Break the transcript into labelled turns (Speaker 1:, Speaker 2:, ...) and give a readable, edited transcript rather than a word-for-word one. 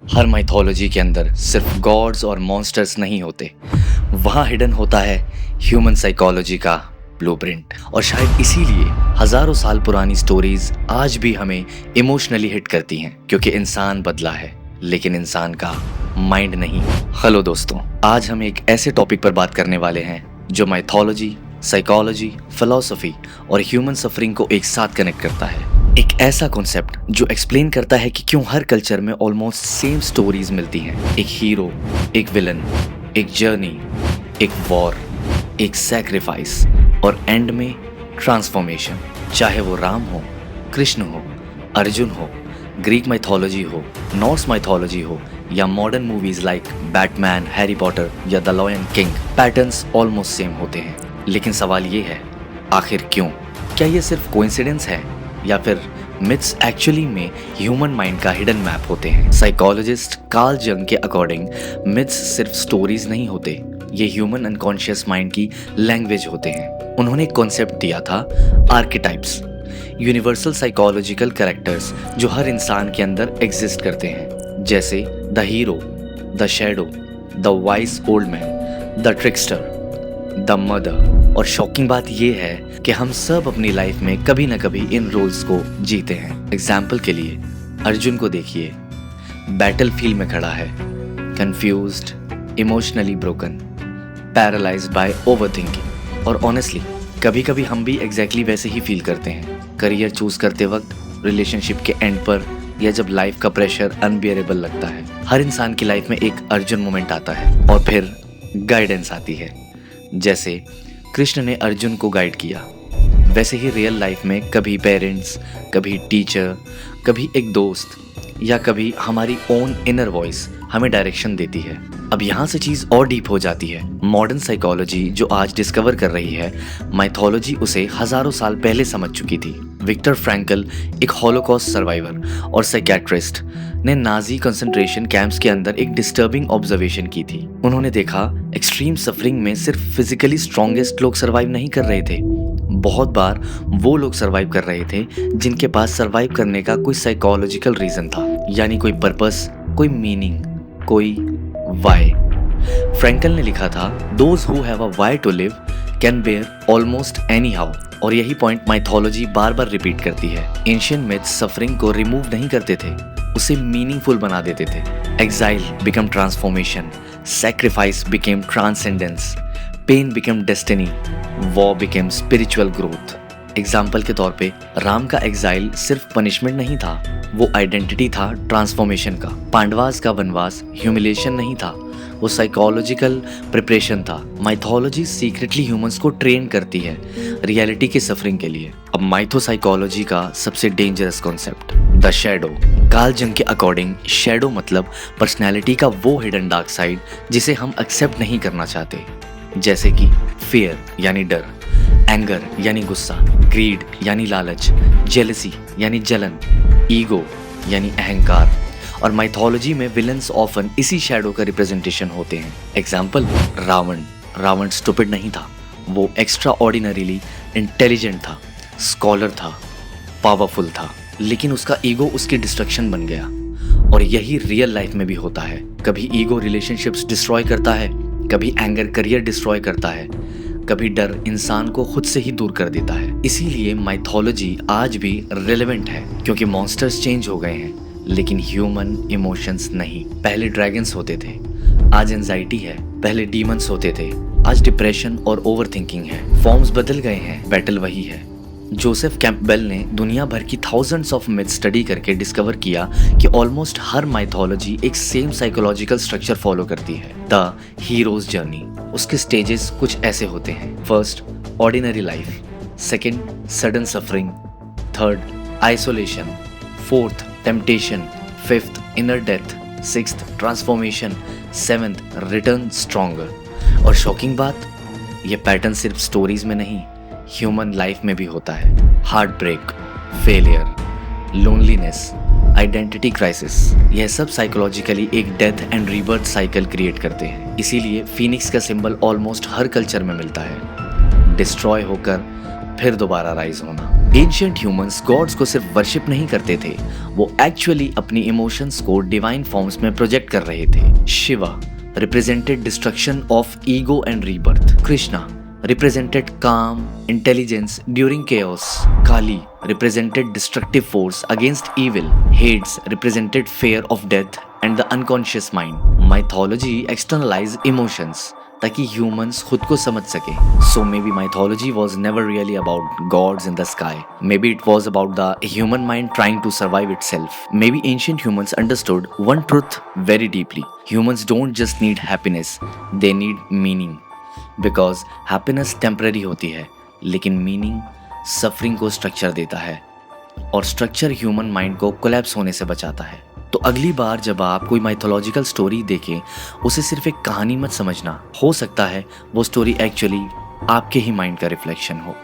Speaker 1: हर mythology के अंदर सिर्फ गॉड्स और मॉन्स्टर्स नहीं होते, वहाँ हिडन होता है ह्यूमन साइकोलॉजी का ब्लूप्रिंट। और शायद इसीलिए हजारों साल पुरानी स्टोरीज आज भी हमें इमोशनली हिट करती हैं, क्योंकि इंसान बदला है लेकिन इंसान का माइंड नहीं। हेलो दोस्तों, आज हम एक ऐसे टॉपिक पर बात करने वाले हैं जो माइथोलॉजी, साइकोलॉजी, फिलॉसफी और ह्यूमन सफरिंग को एक साथ कनेक्ट करता है। एक ऐसा कॉन्सेप्ट जो एक्सप्लेन करता है कि क्यों हर कल्चर में ऑलमोस्ट सेम स्टोरीज मिलती हैं। एक हीरो, एक विलन, एक जर्नी, एक वॉर, एक सैक्रिफाइस और एंड में ट्रांसफॉर्मेशन। चाहे वो राम हो, कृष्ण हो, अर्जुन हो, ग्रीक माइथोलॉजी हो, नॉर्स माइथोलॉजी हो या modern movies like Batman, Harry Potter या the Lion King, patterns almost same होते हैं। लेकिन सवाल ये है, आखिर क्यों? क्या ये सिर्फ कोइंसिडेंस है या फिर मिथ्स एक्चुअली में ह्यूमन माइंड का हिडन मैप होते हैं? साइकोलॉजिस्ट कार्ल जंग के अकॉर्डिंग मिथ्स सिर्फ स्टोरीज नहीं होते, ये ह्यूमन अनकॉन्शियस माइंड की लैंग्वेज होते हैं। उन्होंने एक कॉन्सेप्ट दिया था, आर्केटाइप्स, यूनिवर्सल साइकोलॉजिकल कैरेक्टर्स जो हर इंसान के अंदर एग्जिस्ट करते हैं, जैसे the hero, the shadow, the wise old man, the trickster, the mother. और शॉकिंग बात यह है कि हम सब अपनी लाइफ में कभी ना कभी इन रोल्स को जीते हैं। एग्जाम्पल के लिए अर्जुन को देखिए, बैटल फील्ड में खड़ा है, confused, emotionally broken, paralysed by overthinking. और ऑनेस्टली कभी कभी हम भी एग्जैक्टली वैसे ही फील करते हैं, करियर चूज करते वक्त, रिलेशनशिप के एंड पर, या जब लाइफ का प्रेशर अनबियरेबल लगता है। हर इंसान की लाइफ में एक अर्जुन मोमेंट आता है और फिर गाइडेंस आती है। जैसे कृष्ण ने अर्जुन को गाइड किया, वैसे ही रियल लाइफ में कभी पेरेंट्स, कभी टीचर, कभी एक दोस्त या कभी हमारी ओन इनर वॉइस हमें डायरेक्शन देती है। अब यहाँ से चीज़ और डीप हो जाती है। मॉडर्न साइकोलॉजी जो आज डिस्कवर कर रही है, माइथोलॉजी उसे हजारों साल पहले समझ चुकी थी। विक्टर फ्रैंकल, एक हॉलोकॉस्ट सर्वाइवर और साइकियाट्रिस्ट, ने नाजी कंसंट्रेशन कैंप्स के अंदर एक डिस्टर्बिंग ऑब्जर्वेशन की थी। उन्होंने देखा एक्सट्रीम सफरिंग में सिर्फ फिजिकली स्ट्रॉन्गेस्ट लोग सर्वाइव नहीं कर रहे थे, बहुत बार वो लोग सर्वाइव कर रहे थे जिनके पास सर्वाइव करने का कोई साइकोलॉजिकल रीजन था, यानी कोई पर्पस, कोई मीनिंग, कोई वाई। फ्रैंकल ने लिखा था, those who have a why to live can bear almost any how. और यही पॉइंट माइथोलॉजी बार बार रिपीट करती है। एंशिएंट मिथ्स सफरिंग को रिमूव नहीं करते थे, उसे मीनिंगफुल बना देते थे। Exile become transformation, sacrifice became transcendence, pain became destiny, war became spiritual growth. Example के तौर पे राम का एग्जाइल सिर्फ पनिशमेंट नहीं था, वो आइडेंटिटी था ट्रांसफॉर्मेशन का। पांडवास का वनवास ह्यूमिलेशन नहीं था, वो साइकोलॉजिकल प्रिपरेशन था। माइथोलॉजी सीक्रेटली ह्यूमंस को ट्रेन करती है रियलिटी के सफरिंग के लिए। अब माइथोसाइकोलॉजी का सबसे dangerous concept, the shadow. Karl जंग के अकॉर्डिंग शैडो मतलब पर्सनैलिटी का वो हिडन डार्क साइड जिसे हम एक्सेप्ट नहीं करना चाहते, जैसे कि फियर यानी डर, एंगर यानी गुस्सा, ग्रीड यानी लालच, जेलसी यानी जलन, ईगो यानी अहंकार। और माइथोलॉजी में विलन्स ऑफन इसी शैडो का रिप्रेजेंटेशन होते हैं। एग्जाम्पल, रावण स्टूपिड नहीं था, वो एक्स्ट्रा ऑर्डिनरीली इंटेलिजेंट था, स्कॉलर था, पावरफुल था, लेकिन उसका ईगो उसकी डिस्ट्रक्शन बन गया। और यही रियल लाइफ में भी होता है, कभी ईगो रिलेशनशिप्स डिस्ट्रॉय करता है, कभी एंगर करियर डिस्ट्रॉय करता है, कभी डर इंसान को खुद से ही दूर कर देता है। इसीलिए माइथोलॉजी आज भी रिलेवेंट है, क्योंकि मॉन्स्टर्स चेंज हो गए हैं लेकिन ह्यूमन इमोशंस नहीं। पहले ड्रैगन्स होते थे, आज एंजाइटी है। पहले डीमंस होते थे, आज डिप्रेशन और ओवरथिंकिंग है। फॉर्म्स बदल गए हैं, बैटल वही है। जोसेफ कैंपबेल ने दुनिया भर की थाउजेंड्स ऑफ मिथ स्टडी करके डिस्कवर किया कि ऑलमोस्ट हर माइथोलॉजी एक सेम साइकोलॉजिकल स्ट्रक्चर फॉलो करती है, द हीरोज जर्नी। उसके स्टेजेस कुछ ऐसे होते हैं, first ordinary life, second sudden suffering, third isolation, fourth temptation, fifth inner death, sixth transformation, seventh return stronger. और शॉकिंग बात, ये पैटर्न सिर्फ स्टोरीज में नहीं, ह्यूमन लाइफ में भी होता है। Heartbreak, failure, loneliness, identity crisis, यह सब साइकोलॉजिकली एक death and rebirth cycle create करते हैं। इसीलिए फीनिक्स का सिंबल ऑलमोस्ट हर कल्चर में मिलता है, डिस्ट्रॉय होकर फिर दोबारा राइज होना। एंशिएंट ह्यूमंस गॉड्स को सिर्फ वर्शिप नहीं करते थे, वो एक्चुअली अपनी इमोशंस को डिवाइन फॉर्म्स में प्रोजेक्ट कर रहे थे। Shiva represented destruction of ego and rebirth. Krishna represented calm, intelligence during chaos. Kali represented destructive force against evil. Hades represented fear of death and the unconscious mind. Mythology externalize emotions ताकि humans खुद को समझ सके. So maybe mythology was never really about gods in the sky. Maybe it was about the human mind trying to survive itself. Maybe ancient humans understood one truth very deeply. Humans don't just need happiness, they need meaning. Because happiness temporary होती है, लेकिन meaning suffering को structure देता है, और structure human mind को collapse होने से बचाता है। तो अगली बार जब आप कोई माइथोलॉजिकल स्टोरी देखें, उसे सिर्फ एक कहानी मत समझना। हो सकता है वो स्टोरी एक्चुअली आपके ही माइंड का रिफ्लेक्शन हो।